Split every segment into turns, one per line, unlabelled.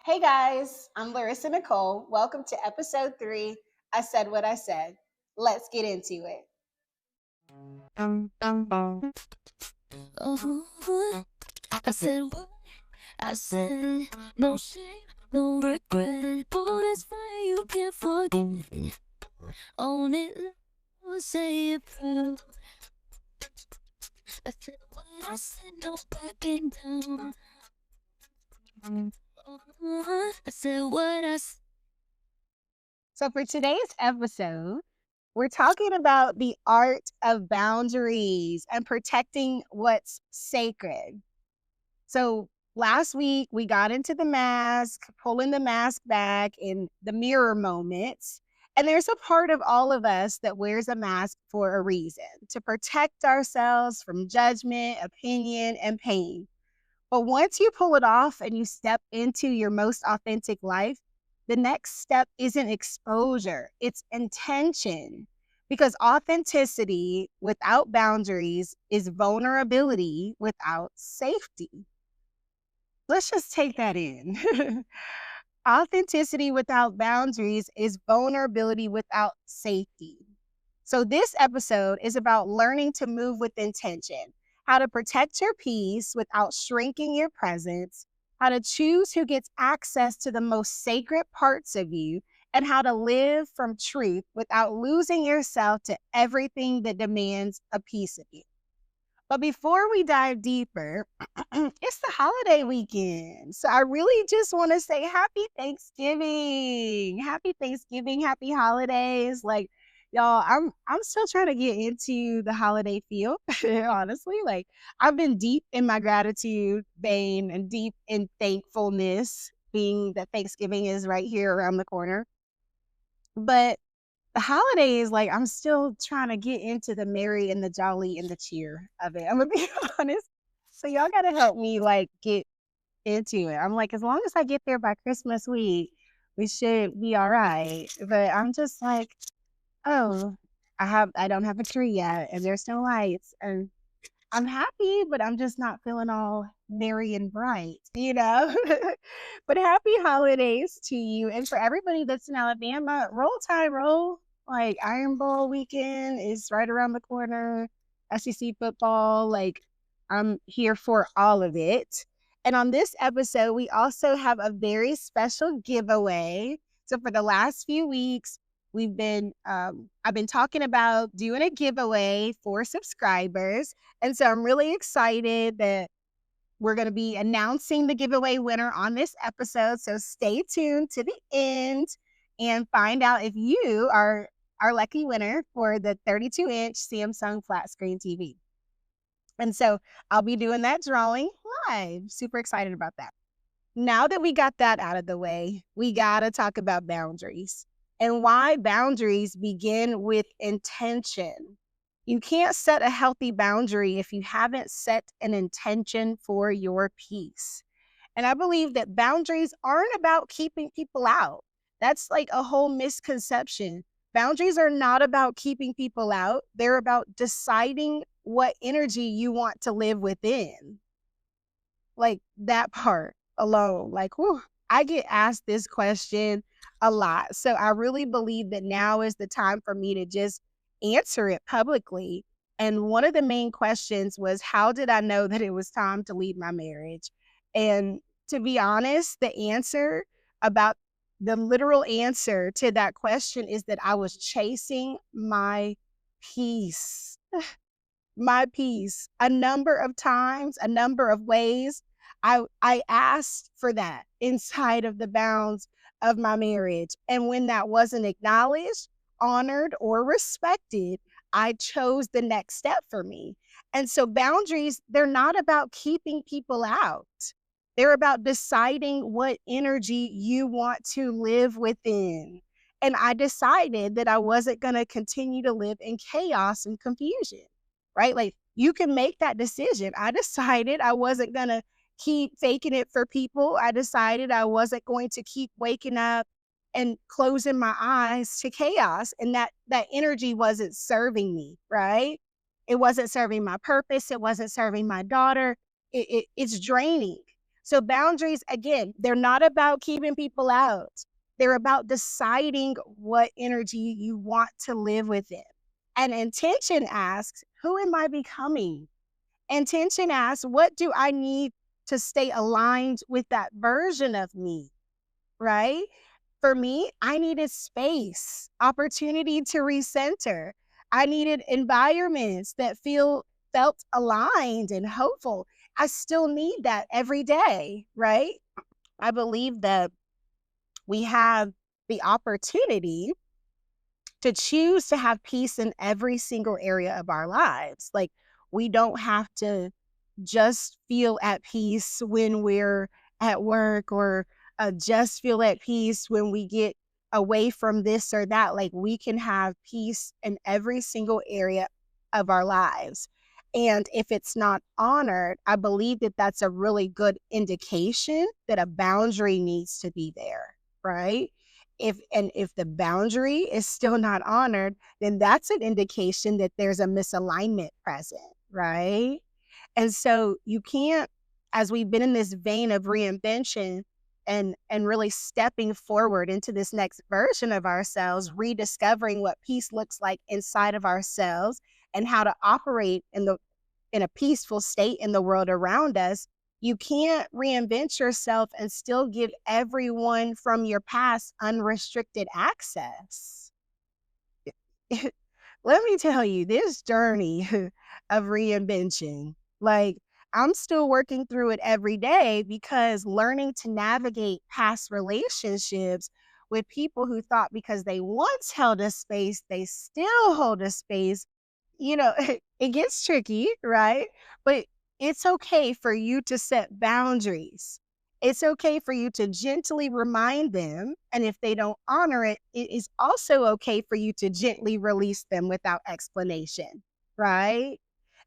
Hey guys, I'm Larissa Nicole. Welcome to episode 3. I said what I said. Let's get into it.
Oh, I said what I said. No shame, no regret. But that's fine, you can't forget. Own it, say it proud. I said what I said, no backing down. I said what I said.
So, for today's episode, we're talking about the art of boundaries and protecting what's sacred. So, last week we got into the mask, pulling the mask back in the mirror moments. And there's a part of all of us that wears a mask for a reason to protect ourselves from judgment, opinion, and pain. But once you pull it off and you step into your most authentic life, the next step isn't exposure, it's intention. Because authenticity without boundaries is vulnerability without safety. Let's just take that in. Authenticity without boundaries is vulnerability without safety. So, this episode is about learning to move with intention, how to protect your peace without shrinking your presence, how to choose who gets access to the most sacred parts of you, and how to live from truth without losing yourself to everything that demands a piece of you. But before we dive deeper, it's the holiday weekend. So I really just want to say happy Thanksgiving. Happy Thanksgiving, happy holidays. Like y'all, I'm still trying to get into the holiday feel, honestly. Like I've been deep in my gratitude vein and deep in thankfulness, being that Thanksgiving is right here around the corner. But the holidays, like, I'm still trying to get into the merry and the jolly and the cheer of it. I'm gonna be honest. So y'all gotta help me like get into it. I'm like, as long as I get there by Christmas week, we should be all right. But I'm just like, oh, I don't have a tree yet and there's no lights. And I'm happy, but I'm just not feeling all merry and bright. But happy holidays to you. And for everybody that's in Alabama, roll tide, roll. Like Iron Bowl weekend is right around the corner. SEC football, like I'm here for all of it. And on this episode, we also have a very special giveaway. So for the last few weeks, I've been talking about doing a giveaway for subscribers. And so I'm really excited that we're going to be announcing the giveaway winner on this episode. So stay tuned to the end and find out if you are our lucky winner for the 32-inch Samsung flat screen TV. And so I'll be doing that drawing live. Super excited about that. Now that we got that out of the way, we got to talk about boundaries and why boundaries begin with intention. You can't set a healthy boundary if you haven't set an intention for your peace. And I believe that boundaries aren't about keeping people out. That's like a whole misconception. Boundaries are not about keeping people out, they're about deciding what energy you want to live within. Like that part alone, like, whew, I get asked this question a lot. So I really believe that now is the time for me to just answer it publicly. And one of the main questions was, how did I know that it was time to leave my marriage? And to be honest, the literal answer to that question is that I was chasing my peace. My peace a number of times, a number of ways. I asked for that inside of the bounds of my marriage. And when that wasn't acknowledged, honored, or respected, I chose the next step for me. And so boundaries, they're not about keeping people out. They're about deciding what energy you want to live within. And I decided that I wasn't going to continue to live in chaos and confusion, right? Like you can make that decision. I decided I wasn't going to keep faking it for people. I decided I wasn't going to keep waking up and closing my eyes to chaos. And that energy wasn't serving me, right? It wasn't serving my purpose. It wasn't serving my daughter. It's draining. So boundaries, again, they're not about keeping people out. They're about deciding what energy you want to live within. And intention asks, who am I becoming? Intention asks, what do I need to stay aligned with that version of me? Right? For me, I needed space, opportunity to recenter. I needed environments that felt aligned and hopeful. I still need that every day, right? I believe that we have the opportunity to choose to have peace in every single area of our lives. Like, we don't have to just feel at peace when we're at work, or just feel at peace when we get away from this or that. Like, we can have peace in every single area of our lives. And if it's not honored, I believe that that's a really good indication that a boundary needs to be there, right? If the boundary is still not honored, then that's an indication that there's a misalignment present, right? And so you can't, as we've been in this vein of reinvention and really stepping forward into this next version of ourselves, rediscovering what peace looks like inside of ourselves and how to operate in a peaceful state in the world around us. You can't reinvent yourself and still give everyone from your past unrestricted access. Let me tell you, this journey of reinvention, like, I'm still working through it every day, because learning to navigate past relationships with people who thought because they once held a space, they still hold a space, it gets tricky, right? But it's okay for you to set boundaries. It's okay for you to gently remind them. And if they don't honor it, it is also okay for you to gently release them without explanation, right?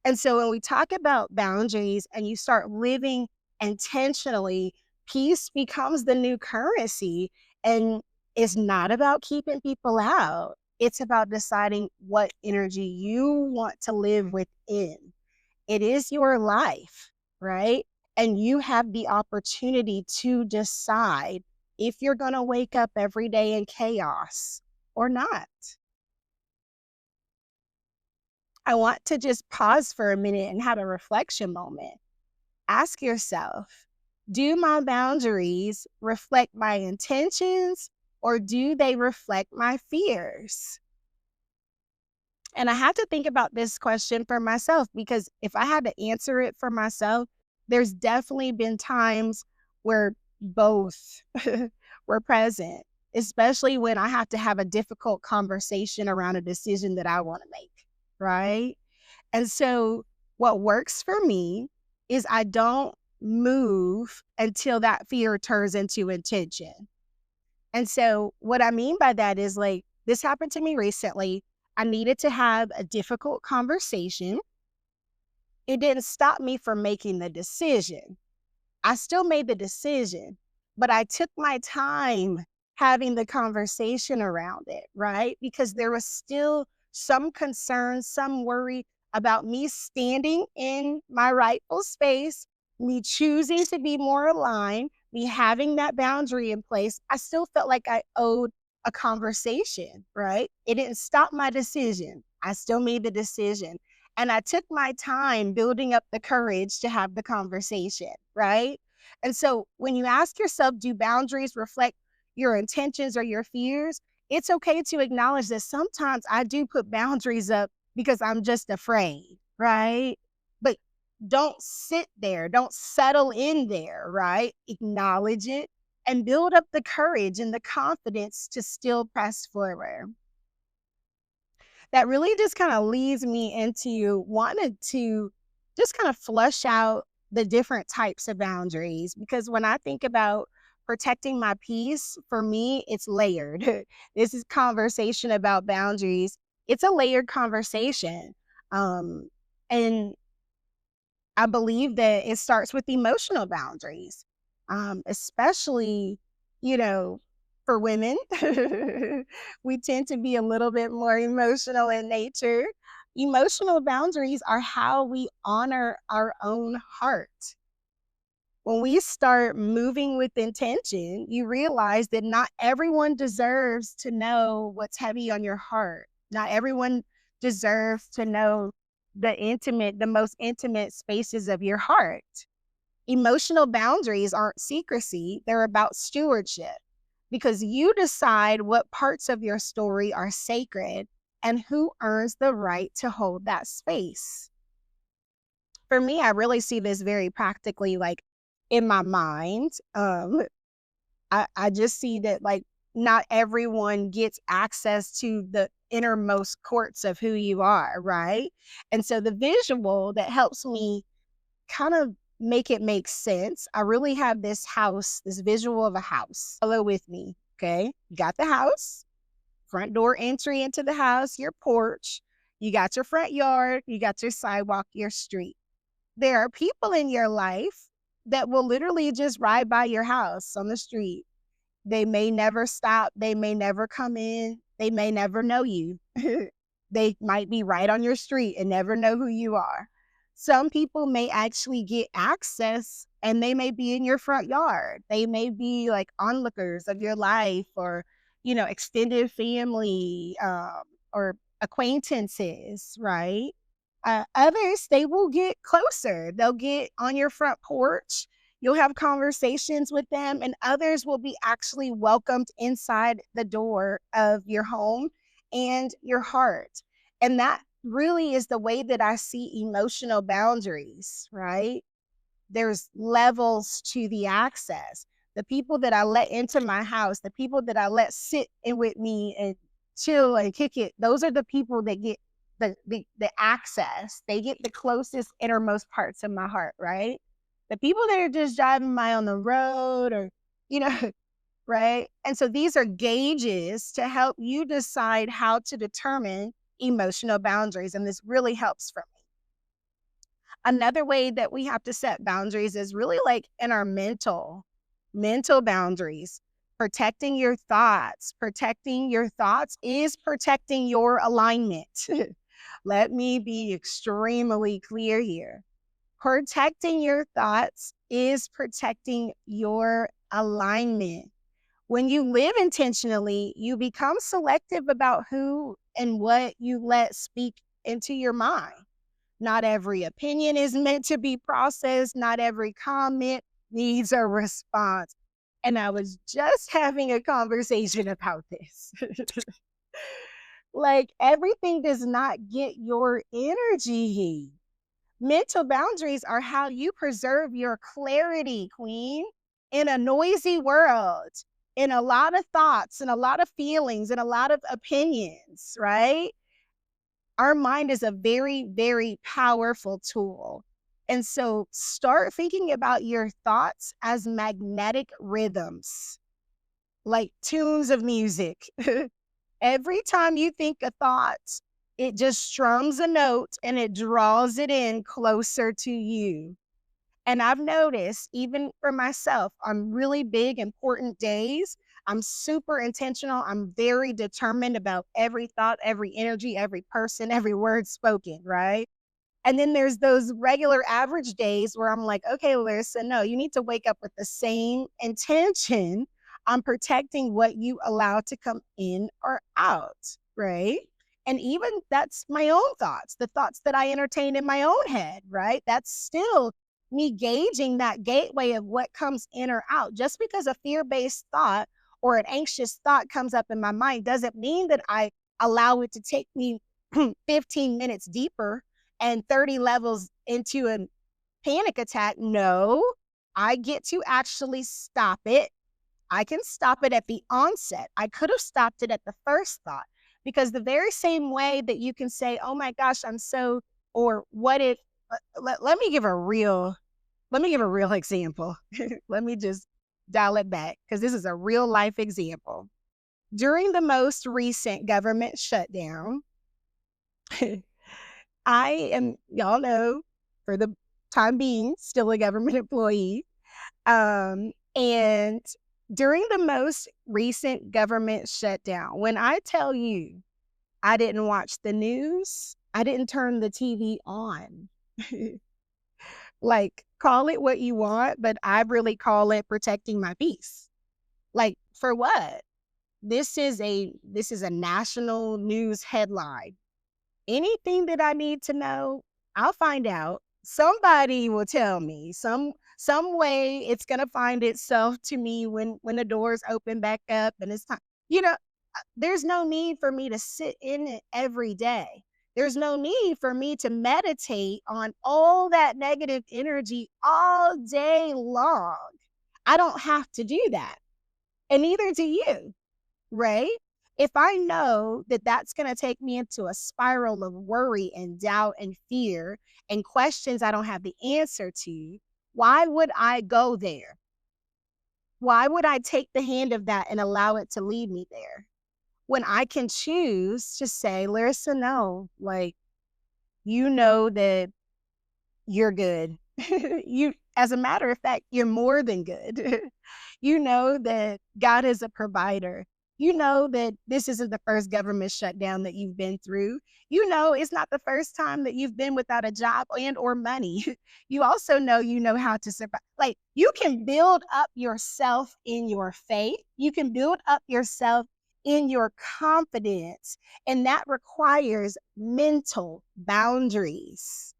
And so when we talk about boundaries and you start living intentionally, peace becomes the new currency. And it's not about keeping people out. It's about deciding what energy you want to live within. It is your life, right? And you have the opportunity to decide if you're going to wake up every day in chaos or not. I want to just pause for a minute and have a reflection moment. Ask yourself, do my boundaries reflect my intentions, or do they reflect my fears? And I had to think about this question for myself, because if I had to answer it for myself, there's definitely been times where both were present, especially when I have to have a difficult conversation around a decision that I want to make, right? And so what works for me is I don't move until that fear turns into intention. And so what I mean by that is, like, this happened to me recently. I needed to have a difficult conversation. It didn't stop me from making the decision. I still made the decision, but I took my time having the conversation around it, right? Because there was still some concern, some worry about me standing in my rightful space, me choosing to be more aligned, me having that boundary in place. I still felt like I owed a conversation, right? It didn't stop my decision. I still made the decision. And I took my time building up the courage to have the conversation, right? And so when you ask yourself, do boundaries reflect your intentions or your fears? It's okay to acknowledge that sometimes I do put boundaries up because I'm just afraid, right? But don't sit there, don't settle in there, right? Acknowledge it and build up the courage and the confidence to still press forward. That really just kind of leads me into wanting to just kind of flush out the different types of boundaries. Because when I think about protecting my peace, for me, it's layered. This is conversation about boundaries. It's a layered conversation. And I believe that it starts with emotional boundaries, especially, you know, for women. We tend to be a little bit more emotional in nature. Emotional boundaries are how we honor our own heart. When we start moving with intention, you realize that not everyone deserves to know what's heavy on your heart. Not everyone deserves to know the most intimate spaces of your heart. Emotional boundaries aren't secrecy, they're about stewardship because you decide what parts of your story are sacred and who earns the right to hold that space. For me, I really see this very practically, like in my mind. I just see that like not everyone gets access to the innermost courts of who you are, right? And so the visual that helps me kind of make it make sense. I really have this house, this visual of a house. Follow with me, okay? You got the house, front door entry into the house, your porch, you got your front yard, you got your sidewalk, your street. There are people in your life that will literally just ride by your house on the street. They may never stop, they may never come in, they may never know you. They might be right on your street and never know who you are. Some people may actually get access and they may be in your front yard. They may be like onlookers of your life or, extended family or acquaintances, right? Others, they will get closer. They'll get on your front porch. You'll have conversations with them, and others will be actually welcomed inside the door of your home and your heart. And that really is the way that I see emotional boundaries, right? There's levels to the access. The people that I let into my house, the people that I let sit in with me and chill and kick it, those are the people that get the access. They get the closest innermost parts of my heart, right? The people that are just driving by on the road or, you know, right? And so these are gauges to help you decide how to determine emotional boundaries. And this really helps for me. Another way that we have to set boundaries is really like in our mental boundaries. Protecting your thoughts. Protecting your thoughts is protecting your alignment. Let me be extremely clear here. Protecting your thoughts is protecting your alignment. When you live intentionally, you become selective about who and what you let speak into your mind. Not every opinion is meant to be processed. Not every comment needs a response. And I was just having a conversation about this. Like everything does not get your energy. Mental boundaries are how you preserve your clarity, queen, in a noisy world, in a lot of thoughts and a lot of feelings and a lot of opinions, right? Our mind is a very, very powerful tool. And so start thinking about your thoughts as magnetic rhythms, like tunes of music. Every time you think a thought, it just strums a note and it draws it in closer to you. And I've noticed, even for myself, on really big, important days, I'm super intentional. I'm very determined about every thought, every energy, every person, every word spoken, right? And then there's those regular average days where I'm like, okay, Larissa, no, you need to wake up with the same intention on protecting what you allow to come in or out, right? And even that's my own thoughts, the thoughts that I entertain in my own head, right? That's still me gauging that gateway of what comes in or out. Just because a fear based thought or an anxious thought comes up in my mind doesn't mean that I allow it to take me 15 minutes deeper and 30 levels into a panic attack. No, I get to actually stop it. I can stop it at the onset. I could have stopped it at the first thought because the very same way that you can say, oh my gosh, I'm so, or what if, let me give a real example. Let me just dial it back because this is a real life example. During the most recent government shutdown, I am, y'all know, for the time being, still a government employee. And during the most recent government shutdown, when I tell you I didn't watch the news, I didn't turn the TV on. Like Call it what you want, but I really call it protecting my peace. Like, for what? This is a national news headline. Anything that I need to know, I'll find out. Somebody will tell me. Some way it's gonna find itself to me when the doors open back up and it's time. You know, there's no need for me to sit in it every day. There's no need for me to meditate on all that negative energy all day long. I don't have to do that. And neither do you, right? If I know that that's going to take me into a spiral of worry and doubt and fear and questions I don't have the answer to, why would I go there? Why would I take the hand of that and allow it to lead me there? When I can choose to say, Larissa, no, like, you know that you're good. As a matter of fact, you're more than good. You know that God is a provider. You know that this isn't the first government shutdown that you've been through. You know it's not the first time that you've been without a job and or money. You also know how to survive. Like, you can build up yourself in your faith. You can build up yourself in your confidence, and that requires mental boundaries.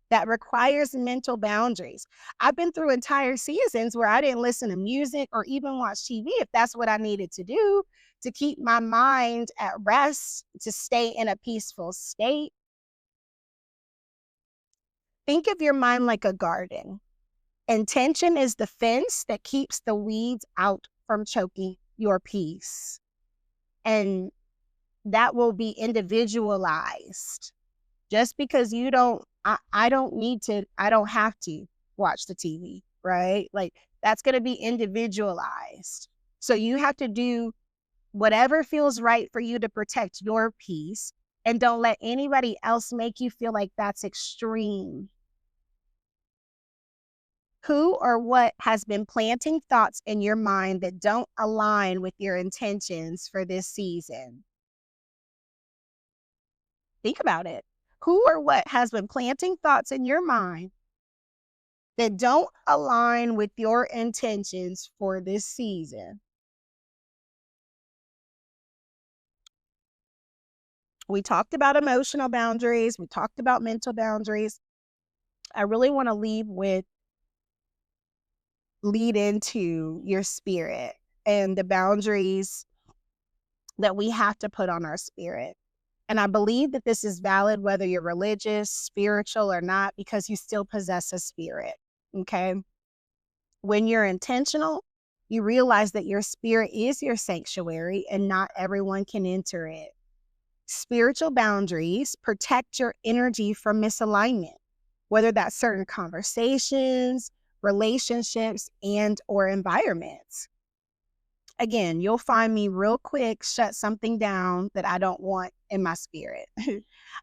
That requires mental boundaries. I've been through entire seasons where I didn't listen to music or even watch TV if that's what I needed to do to keep my mind at rest, to stay in a peaceful state. Think of your mind like a garden. Intention is the fence that keeps the weeds out from choking your peace. And that will be individualized. Just because you don't, I don't need to, I don't have to watch the TV, right? Like, that's going to be individualized. So you have to do whatever feels right for you to protect your peace, and don't let anybody else make you feel like that's extreme. Who or what has been planting thoughts in your mind that don't align with your intentions for this season? Think about it. Who or what has been planting thoughts in your mind that don't align with your intentions for this season? We talked about emotional boundaries. We talked about mental boundaries. I really want to lead into your spirit and the boundaries that we have to put on our spirit. And I believe that this is valid whether you're religious, spiritual, or not, because you still possess a spirit. Okay. When you're intentional, you realize that your spirit is your sanctuary and not everyone can enter it. Spiritual boundaries protect your energy from misalignment, whether that's certain conversations, relationships, and or environments. Again, you'll find me real quick shut something down that I don't want in my spirit.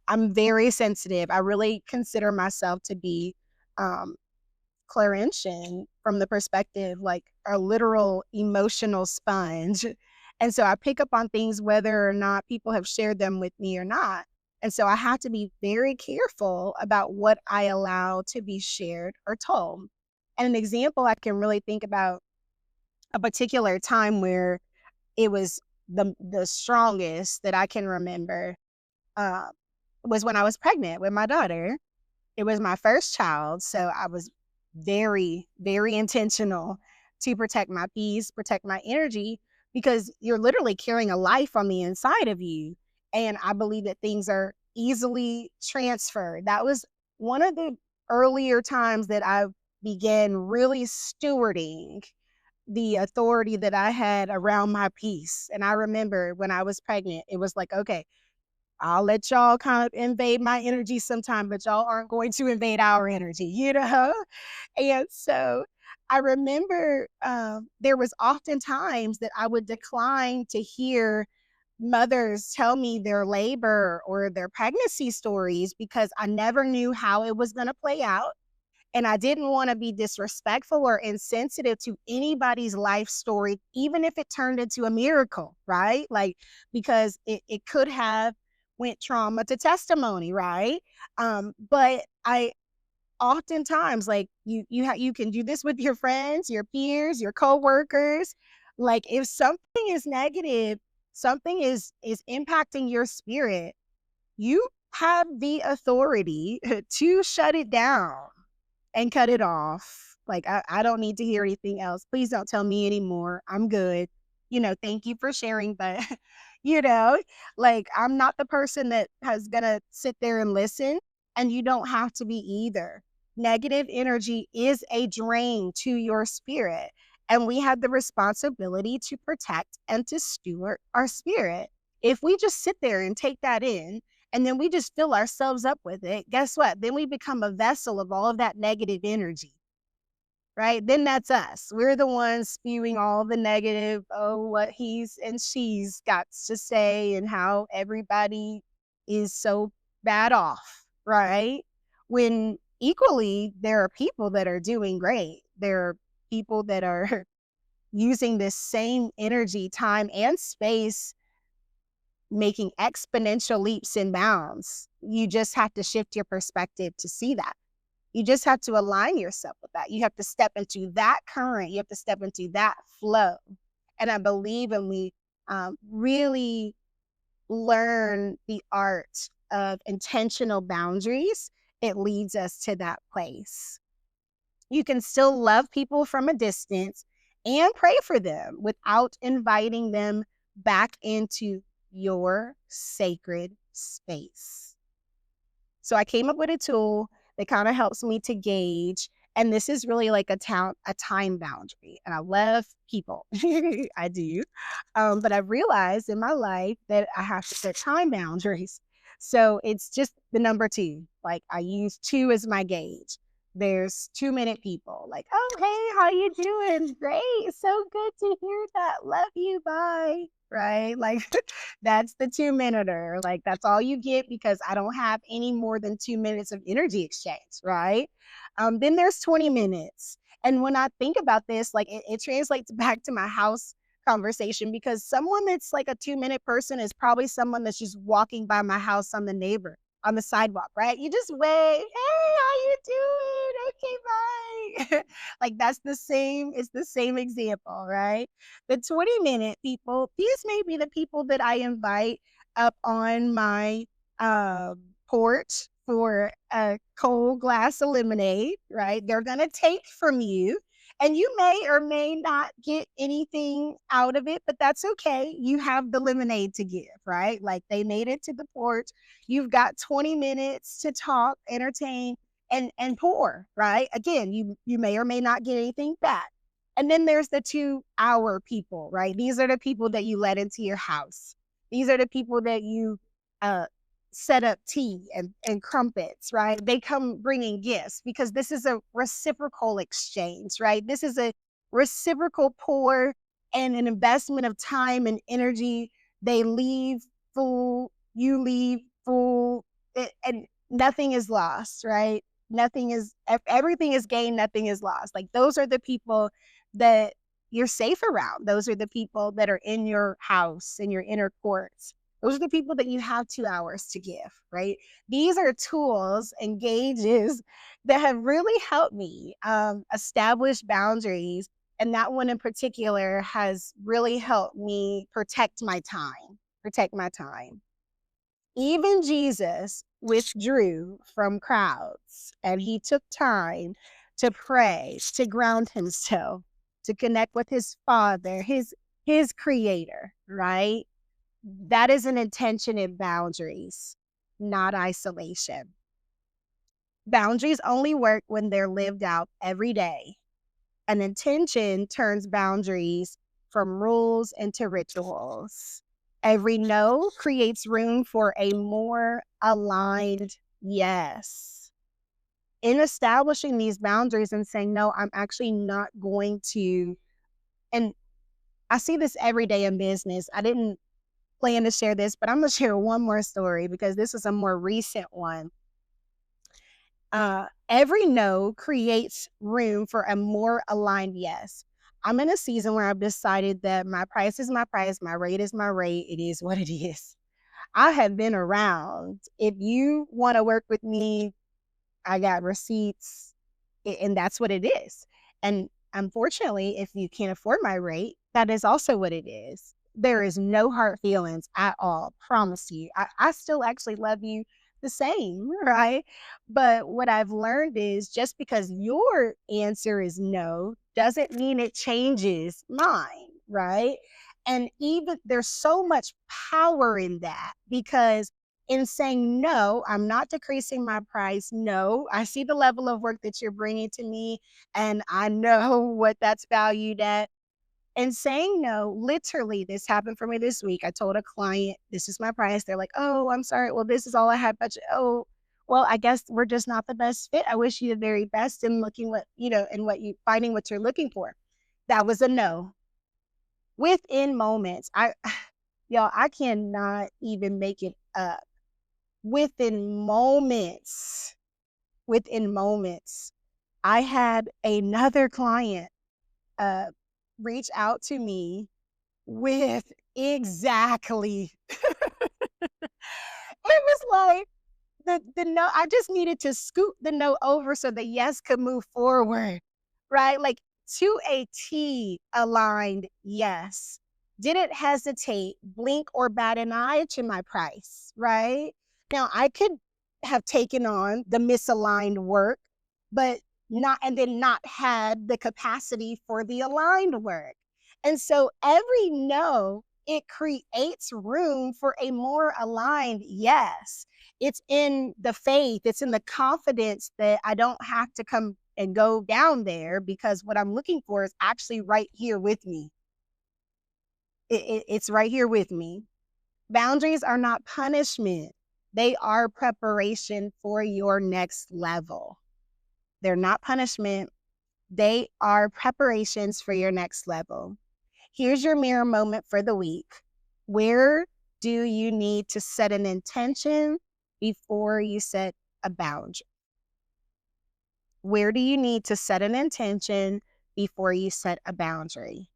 I'm very sensitive. I really consider myself to be clairenscient from the perspective, like a literal emotional sponge. And so I pick up on things whether or not people have shared them with me or not. And so I have to be very careful about what I allow to be shared or told. And an example I can really think about, a particular time where it was the strongest that I can remember, uh, was when I was pregnant with my daughter. It was my first child, so I was very, very intentional to protect my peace, protect my energy, because you're literally carrying a life on the inside of you. And I believe that things are easily transferred. That was one of the earlier times that I began really stewarding the authority that I had around my peace. And I remember when I was pregnant, it was like, okay, I'll let y'all kind of invade my energy sometime, but y'all aren't going to invade our energy, you know? And so I remember there was often times that I would decline to hear mothers tell me their labor or their pregnancy stories because I never knew how it was going to play out. And I didn't want to be disrespectful or insensitive to anybody's life story, even if it turned into a miracle, right? Like, because it could have went trauma to testimony, right? But oftentimes, like, you can do this with your friends, your peers, your coworkers. Like, if something is negative, something is impacting your spirit, you have the authority to shut it down and cut it off. Like, I don't need to hear anything else. Please don't tell me anymore. I'm good. Thank you for sharing, but you know, like, I'm not the person that has gonna sit there and listen, and you don't have to be either. Negative energy is a drain to your spirit, and we have the responsibility to protect and to steward our spirit. If we just sit there and take that in, and then we just fill ourselves up with it, guess what? Then we become a vessel of all of that negative energy, right? Then that's us. We're the ones spewing all the negative, oh, what he's and she's got to say and how everybody is so bad off, right? When equally, there are people that are doing great. There are people that are using this same energy, time, and space, making exponential leaps and bounds. You just have to shift your perspective to see that. You just have to align yourself with that. You have to step into that current. You have to step into that flow. And I believe when we really learn the art of intentional boundaries, it leads us to that place. You can still love people from a distance and pray for them without inviting them back into your sacred space. So I came up with a tool that kind of helps me to gauge. And this is really like a time boundary. And I love people. I do. But I've realized in my life that I have to set time boundaries. So it's just the number two. Like, I use two as my gauge. There's 2-minute people, like, oh, hey, how you doing? Great. So good to hear that. Love you. Bye. Right? Like, that's the 2-minuter. Like, that's all you get because I don't have any more than 2 minutes of energy exchange, right? Then there's 20 minutes. And when I think about this, like, it translates back to my house conversation, because someone that's like a 2-minute person is probably someone that's just walking by my house on the sidewalk, right? You just wave, hey, how you doing? Okay, bye. Like, it's the same example, right? The 20-minute people, these may be the people that I invite up on my porch for a cold glass of lemonade, right? They're going to take from you, and you may or may not get anything out of it, but that's okay. You have the lemonade to give, right? Like, they made it to the porch. You've got 20 minutes to talk, entertain, and pour, right? Again, you may or may not get anything back. And then there's the 2-hour people, right? These are the people that you let into your house. These are the people that you uh, set up tea and crumpets, right? They come bringing gifts because this is a reciprocal exchange, right? This is a reciprocal pour and an investment of time and energy. They leave full, you leave full, and nothing is lost, right? Everything is gained, nothing is lost. Like, those are the people that you're safe around. Those are the people that are in your house, in your inner courts. Those are the people that you have 2 hours to give, right? These are tools and gauges that have really helped me establish boundaries. And that one in particular has really helped me protect my time, protect my time. Even Jesus withdrew from crowds, and he took time to pray, to ground himself, to connect with his Father, his creator, right? That is an intention in boundaries, not isolation. Boundaries only work when they're lived out every day. An intention turns boundaries from rules into rituals. Every no creates room for a more aligned yes. In establishing these boundaries and saying, no, I'm actually not going to, and I see this every day in business. I didn't plan to share this, but I'm going to share one more story because this is a more recent one. Every no creates room for a more aligned yes. I'm in a season where I've decided that my price is my price, my rate is my rate. It is what it is. I have been around. If you want to work with me, I got receipts, and that's what it is. And unfortunately, if you can't afford my rate, that is also what it is. There is no hard feelings at all. Promise you. I still actually love you the same, right? But what I've learned is just because your answer is no doesn't mean it changes mine, right? And even there's so much power in that because in saying no, I'm not decreasing my price. No, I see the level of work that you're bringing to me, and I know what that's valued at. And saying no, literally, this happened for me this week. I told a client, this is my price. They're like, oh, I'm sorry. Well, this is all I had budget. Oh, well, I guess we're just not the best fit. I wish you the very best in looking what, and what you finding what you're looking for. That was a no. Within moments, y'all, I cannot even make it up. Within moments, within moments, I had another client uh, reach out to me with exactly it was like the no, I just needed to scoot the no over so the yes could move forward, right? Like to a T aligned yes. Didn't hesitate, blink or bat an eye to my price, right? Now I could have taken on the misaligned work, but not and then not had the capacity for the aligned work. And so every no, it creates room for a more aligned yes. It's in the faith, it's in the confidence that I don't have to come and go down there because what I'm looking for is actually right here with me. It's right here with me. Boundaries are not punishment, they are preparation for your next level. They're not punishment, they are preparations for your next level. Here's your mirror moment for the week. Where do you need to set an intention before you set a boundary? Where do you need to set an intention before you set a boundary?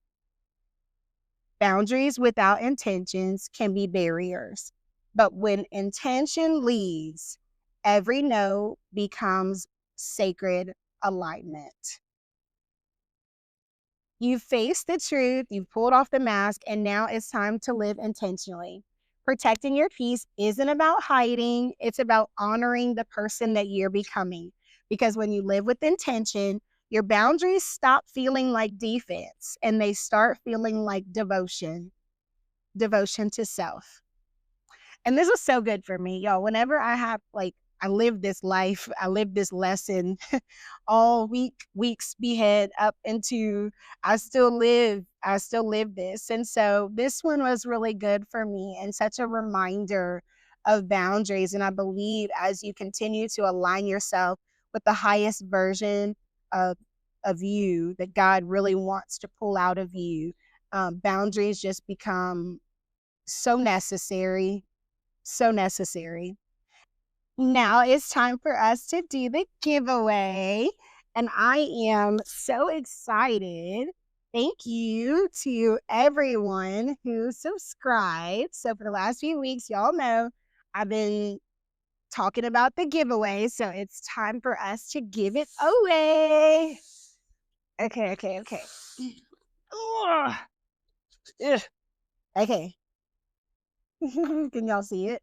Boundaries without intentions can be barriers, but when intention leads, every no becomes sacred alignment. You've faced the truth, you've pulled off the mask, and now it's time to live intentionally. Protecting your peace isn't about hiding, it's about honoring the person that you're becoming. Because when you live with intention, your boundaries stop feeling like defense and they start feeling like devotion to self. And this was so good for me, y'all. Whenever I live this life, I live this lesson all weeks behead up into I still live this. And so this one was really good for me and such a reminder of boundaries. And I believe as you continue to align yourself with the highest version of you that God really wants to pull out of you, boundaries just become so necessary, so necessary. Now it's time for us to do the giveaway. And I am so excited. Thank you to everyone who subscribed. So, for the last few weeks, y'all know I've been talking about the giveaway. So, it's time for us to give it away. Okay, okay, okay. Ugh. Ugh. Okay. Can y'all see it?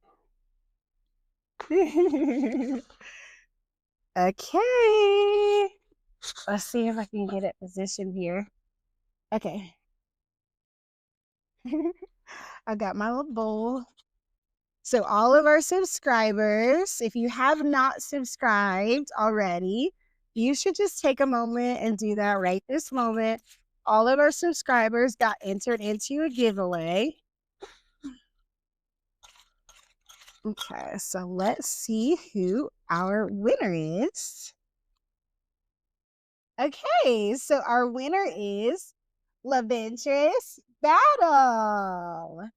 Okay. Let's see if I can get it positioned here. Okay. I got my little bowl. So all of our subscribers, if you have not subscribed already, you should just take a moment and do that right this moment. All of our subscribers got entered into a giveaway. Okay, so let's see who our winner is. Okay, so our winner is LaVentress Battle.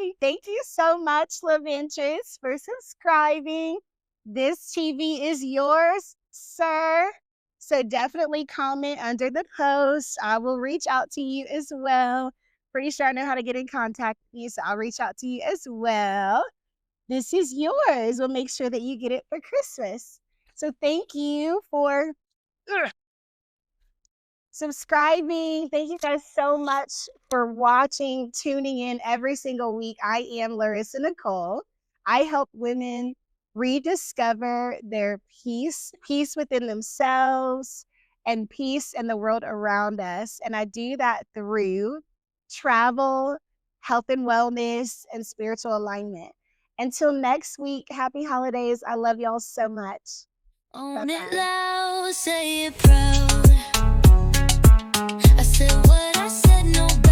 Yay! Thank you so much, LaVentress, for subscribing. This TV is yours, sir. So definitely comment under the post. I will reach out to you as well. Pretty sure I know how to get in contact with you, so I'll reach out to you as well. this is yours. We'll make sure that you get it for Christmas. So thank you for subscribing. Thank you guys so much for watching, tuning in every single week. I am Larissa Nicole. I help women rediscover their peace within themselves, and peace in the world around us. And I do that through travel, health and wellness, and spiritual alignment. Until next week, happy holidays. I love y'all so much.
Own it
Bye-bye.
loud, say it proud. I said what I said, nobody